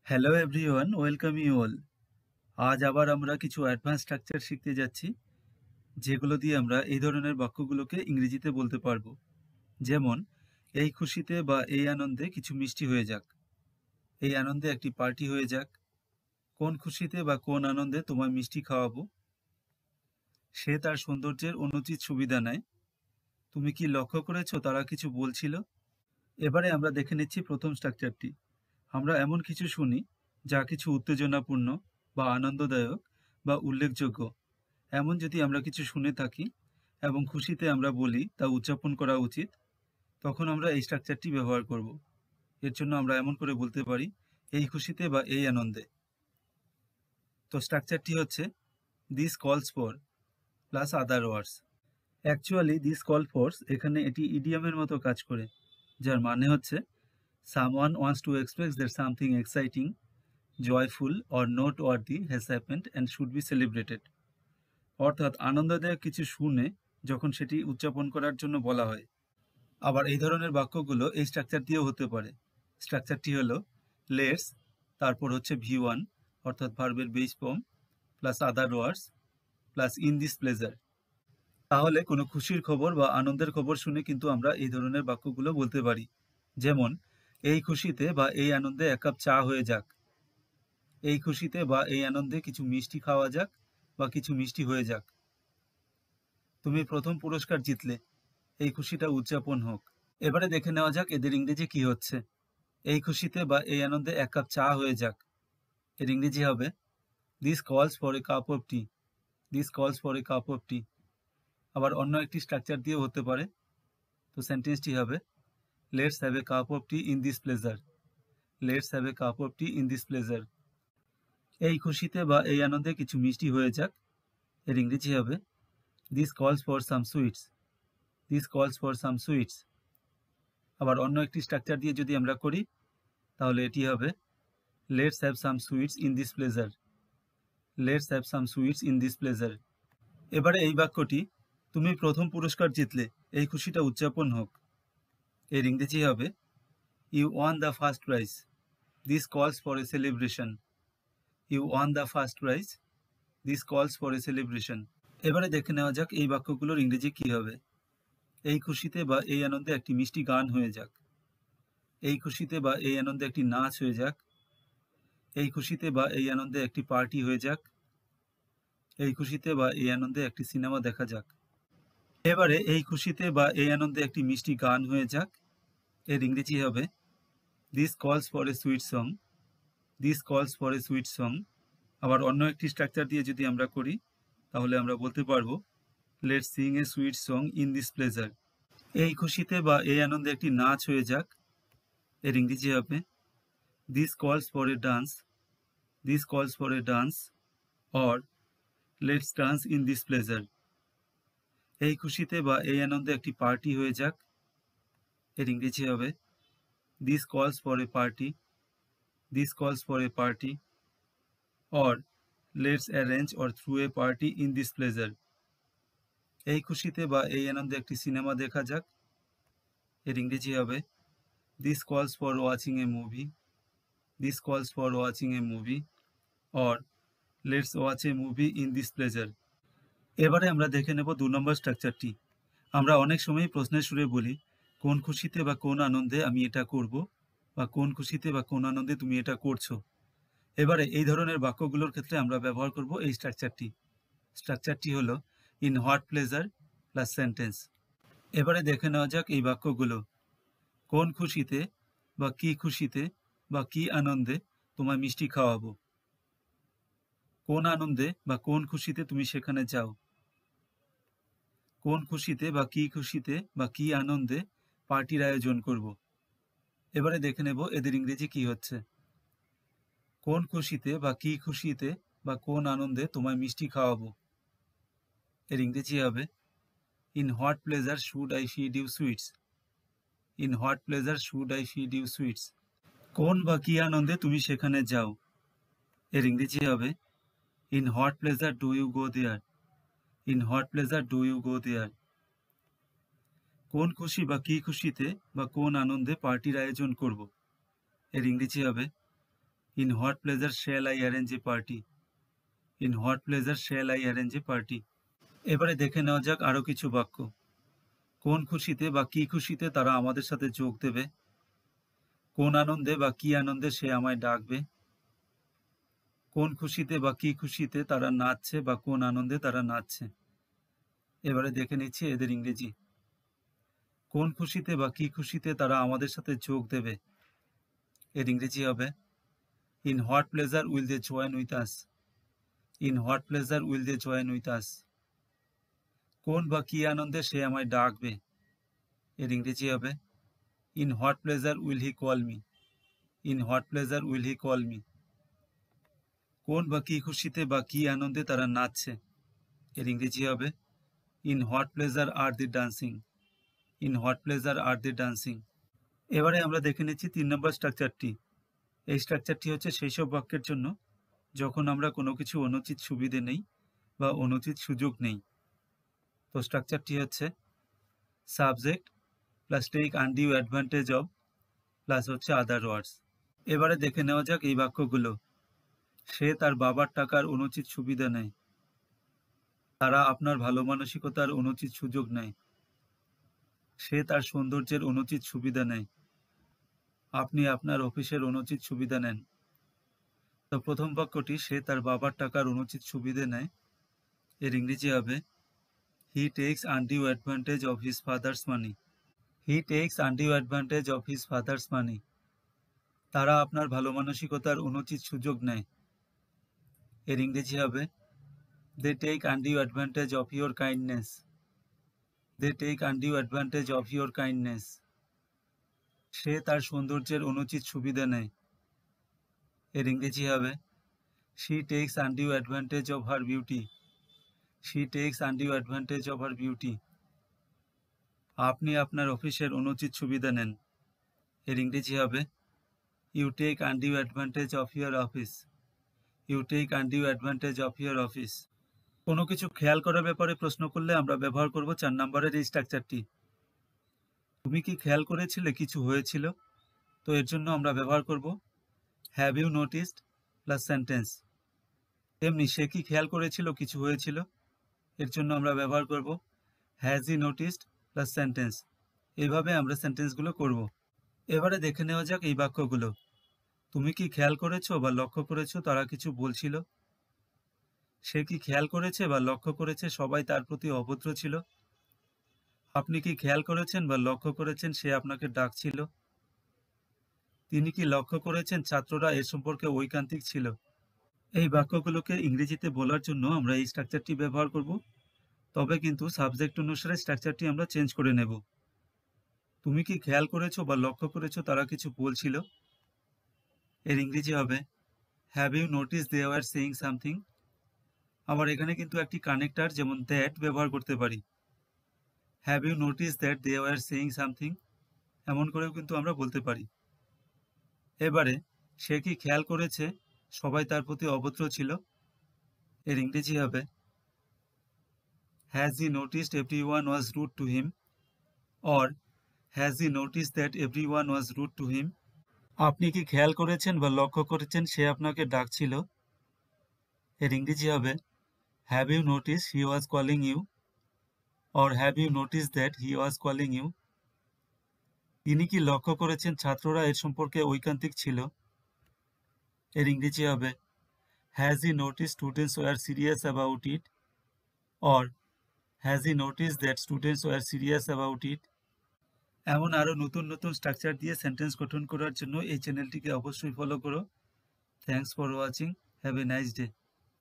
Hello everyone, welcome you all. আজ আবার আমরা কিছু অ্যাডভান্স স্ট্রাকচার শিখতে যাচ্ছি, যেগুলো দিয়ে আমরা এই ধরনের বাক্যগুলোকে ইংরেজিতে বলতে পারবো। যেমন, এই খুশিতে বা এই আনন্দে কিছু মিষ্টি হয়ে যাক, এই আনন্দে একটি পার্টি হয়ে যাক, কোন খুশিতে বা কোন আনন্দে তোমায় মিষ্টি খাওয়াবো, সে তার সৌন্দর্যের অনুচিত সুবিধা নেয়, তুমি কি লক্ষ্য করেছো তারা কিছু বলছিল। এবারে আমরা দেখে নিচ্ছি প্রথম স্ট্রাকচারটি। আমরা এমন কিছু শুনি যা কিছু উত্তেজনাপূর্ণ বা আনন্দদায়ক বা উল্লেখযোগ্য। এমন যদি আমরা কিছু শুনে থাকি এবং খুশিতে আমরা বলি তা উদযাপন করা উচিত, তখন আমরা এই স্ট্রাকচারটি ব্যবহার করব। এর জন্য আমরা এমন করে বলতে পারি, এই খুশিতে বা এই আনন্দে। তো স্ট্রাকচারটি হচ্ছে this calls for plus other words. Actually this call ফরস এখানে এটি ইডিয়ামের মতো কাজ করে, যার মানে হচ্ছে someone wants to express that something exciting, joyful or noteworthy has happened and should be celebrated. অর্থাৎ আনন্দদায়ক কিছু শুনে যখন সেটি উদযাপন করার জন্য বলা হয়। আবার এই ধরনের বাক্যগুলো এই স্ট্রাকচার দিয়েও হতে পারে। স্ট্রাকচারটি হলো লেটস, তারপর হচ্ছে V1 অর্থাৎ ভার্বের base form plus other words plus in this pleasure. তাহলে কোনো খুশির খবর বা আনন্দের খবর শুনে কিন্তু আমরা এই ধরনের বাক্যগুলো বলতে পারি। যেমন, এই খুশিতে বা এই আনন্দে এক কাপ চা হয়ে যাক, এই খুশিতে বা এই আনন্দে কিছু মিষ্টি খাওয়া যাক বা কিছু মিষ্টি হয়ে যাক, তুমি প্রথম পুরস্কার জিতলে, এই খুশিটা উদযাপন হোক। এবারে দেখে নেওয়া যাক এদের ইংরেজি কি হচ্ছে। এই খুশিতে বা এই আনন্দে এক কাপ চা হয়ে যাক, এর ইংরেজি হবে this calls for a cup of tea. This calls for a cup of tea. আবার অন্য একটি স্ট্রাকচার দিয়েও হতে পারে। তো সেন্টেন্সটি হবে let's have a cup of T in this pleasure. Let's have a cup of T in this pleasure. এই খুশিতে বা এই আনন্দে কিছু মিষ্টি হয়ে যাক, এর ইংরেজি হবে this calls for some sweets. This calls for some sweets. আবার অন্য একটি স্ট্রাকচার দিয়ে যদি আমরা করি, তাহলে এটি হবে let's have some sweets in this pleasure. Let's have some sweets in this pleasure. এবারে এই বাক্যটি, তুমি প্রথম পুরস্কার জিতলে, এই খুশিটা উদযাপন হোক, এর ইংরেজি হবে you won the first prize. This calls for a celebration. You won the first prize. This calls for a celebration. এবারে দেখে নেওয়া যাক এই বাক্যগুলোর ইংরেজি কি হবে। এই খুশিতে বা এই আনন্দে একটি মিষ্টি গান হয়ে যাক, এই খুশিতে বা এই আনন্দে একটি নাচ হয়ে যাক, এই খুশিতে বা এই আনন্দে একটি পার্টি হয়ে যাক, এই খুশিতে বা এই আনন্দে একটি সিনেমা দেখা যাক। এবারে এই খুশিতে বা এই আনন্দে একটি মিষ্টি গান হয়ে যাক, এর ইংরেজি হবে this calls for a sweet song. This calls for a sweet song. আবার অন্য একটি স্ট্রাকচার দিয়ে যদি আমরা করি, তাহলে আমরা বলতে পারবো let's Singh a sweet song in this pleasure. এই খুশিতে বা এই আনন্দে একটি নাচ হয়ে যাক, এর ইংরেজি হবে this calls for A dance. This calls for A dance. Or let's dance in this pleasure. এই খুশিতে বা এই আনন্দে একটি পার্টি হয়ে যাক, এর ইংরেজি হবে this calls for A party. This calls for A party. Or let's arrange or through a party in this pleasure. এই খুশিতে বা এই আনন্দে একটি সিনেমা দেখা যাক, এর ইংরেজি হবে this calls for watching a movie. This calls for watching a movie. Or let's watch A movie in this pleasure. এবারে আমরা দেখে নেব 2 নম্বর স্ট্রাকচারটি। আমরা অনেক সময় প্রশ্নের সুরে বলি, কোন খুশিতে বা কোন আনন্দে আমি এটা করব, বা কোন খুশিতে বা কোন আনন্দে তুমি এটা করছো। এবারে এই ধরনের বাক্যগুলোর ক্ষেত্রে আমরা ব্যবহার করব এই স্ট্রাকচারটি। স্ট্রাকচারটি হলো in what pleasure plus sentence. এবারে দেখে নেওয়া যাক এই বাক্যগুলো। কোন খুশিতে বা কি খুশিতে বা কি আনন্দে তোমায় মিষ্টি খাওয়াবো। কোন আনন্দে বা কোন খুশিতে তুমি সেখানে যাও। কোন খুশিতে বা কি আনন্দে পার্টির আয়োজন করব। এবারে দেখে নেব এদের ইংরেজি কি হচ্ছে। কোন খুশিতে বা কোন আনন্দে তোমায় মিষ্টি খাওয়াবো, এর ইংরেজি হবে in what pleasure should I feed you sweets. In what pleasure should I feed you sweets. কোন বা কি আনন্দে তুমি সেখানে যাও, এর ইংরেজি হবে in what pleasure do you go there. In what pleasure do you go there. কোন খুশি বা কি খুশিতে বা কোন আনন্দে পার্টির আয়োজন করব, এর ইংরেজি হবে in what pleasure shall I arrange a party. In what pleasure shall I arrange a party. এবারে দেখে নেওয়া যাক আরো কিছু বাক্য। কোন খুশিতে বা কি খুশিতে তারা আমাদের সাথে যোগ দেবে? কোন আনন্দে বা কি আনন্দে সে আমায় ডাকবে? কোন খুশিতে বা কি খুশিতে তারা নাচছে বা কোন আনন্দে তারা নাচছে? এবারে দেখে নিচ্ছি এদের ইংরেজি। কোন খুশিতে বা কি খুশিতে তারা আমাদের সাথে যোগ দেবে? এর ইংরেজি হবে in what pleasure will they join with us. In what pleasure will they join with us. কোন বা কি আনন্দে সে আমায় ডাকবে? এর ইংরেজি হবে in what pleasure will he call me. In what pleasure will he call me. কোন বা কি খুশিতে বা কি আনন্দে তারা নাচছে? এর ইংরেজি হবে in what pleasure are the dancing. In what pleasure are the dancing. এবারে আমরা দেখে নিচ্ছি ৩ নম্বর স্ট্রাকচারটি। এই স্ট্রাকচারটি হচ্ছে সেই সব বাক্যের জন্য যখন আমরা কোনো কিছু অনুচিত সুবিধে নেই বা অনুচিত সুযোগ নেই। তো স্ট্রাকচারটি হচ্ছে subject plus take undue advantage of plus হচ্ছে আদার ওয়ার্ডস। এবারে দেখে নেওয়া যাক এই বাক্যগুলো। সে তার বাবার টাকার অনুচিত সুবিধা নেয়। তারা আপনার ভালো মানসিকতার অনুচিত সুযোগ নেয়। সে তার সৌন্দর্যের অনুচিত সুবিধা নেয়। আপনি আপনার অফিসের অনুচিত সুবিধা নেন। তো প্রথম বাক্যটি সে তার বাবার টাকার অনুচিত সুবিধে নেয়। এর ইংরেজি হবে he takes undue advantage of his father's money. He takes undue advantage of his father's money. তারা আপনার ভালো মানসিকতার অনুচিত সুযোগ নেয়। এর ইংরেজি হবে they take undue advantage of your kindness. They take undue advantage of your kindness. সে তার সৌন্দর্যের অনুচিত সুবিধা নেয়। এর ইংরেজি হবে she takes undue advantage of her beauty. She takes undue advantage of her beauty. আপনি আপনার অফিসের অনুচিত সুবিধা নেন। এর ইংরেজি হবে you take undue advantage of your office. You take undue advantage of your office. কোনো কিছু খেয়াল করার ব্যাপারে প্রশ্ন করলে আমরা ব্যবহার করব ৪ নম্বরের এই স্ট্রাকচারটি। তুমি কি খেয়াল করেছিলে কিছু হয়েছিল? তো এর জন্য আমরা ব্যবহার করব have you noticed plus sentence. তেমনি সে কি খেয়াল করেছিল কিছু হয়েছিল? এর জন্য আমরা ব্যবহার করব has he noticed plus sentence. এইভাবে আমরা সেন্টেন্সগুলো করব। এবারে দেখে নেওয়া যাক এই বাক্যগুলো। তুমি কি খেয়াল করেছো বা লক্ষ্য করেছো তারা কিছু বলছিল? সে কি খেয়াল করেছে বা লক্ষ্য করেছে সবাই তার প্রতি অভদ্র ছিল? আপনি কি খেয়াল করেছেন বা লক্ষ্য করেছেন সে আপনাকে ডাকছিল? তিনি কি লক্ষ্য করেছেন ছাত্ররা এ সম্পর্কে ঐকান্তিক ছিল? এই বাক্যগুলোকে ইংরেজিতে বলার জন্য আমরা এই স্ট্রাকচারটি ব্যবহার করব, তবে কিন্তু সাবজেক্ট অনুসারে স্ট্রাকচারটি আমরা চেঞ্জ করে নেব। তুমি কি খেয়াল করেছো বা লক্ষ্য করেছো তারা কিছু বলছিল? এর ইংরেজি হবে have you notice they were saying something. আবার এখানে কিন্তু একটি কানেক্টর যেমন দ্যাট ব্যবহার করতে পারি। Have you notice that they were saying something, এমন করেও কিন্তু আমরা বলতে পারি। এবারে সে কি খেয়াল করেছে সবাই তার প্রতি অভদ্র ছিল? এর ইংরেজি হবে has he noticed everyone was rude to him, or has he noticed that everyone was rude to him. আপনি কি খেয়াল করেছেন বা লক্ষ্য করেছেন সে আপনাকে ডাকছিল? এর ইংরেজি হবে have you notice he was calling you, or have you notice that he was calling you. তিনি কি লক্ষ্য করেছেন ছাত্ররা এর সম্পর্কে ঐকান্তিক ছিল? এর ইংরেজি হবে has he notice students were serious about it, or has he notice that students were serious about it. এমন আরও নতুন নতুন স্ট্রাকচার দিয়ে সেন্টেন্স গঠন করার জন্য এই চ্যানেলটিকে অবশ্যই ফলো করো। Thanks for watching. Have a nice day.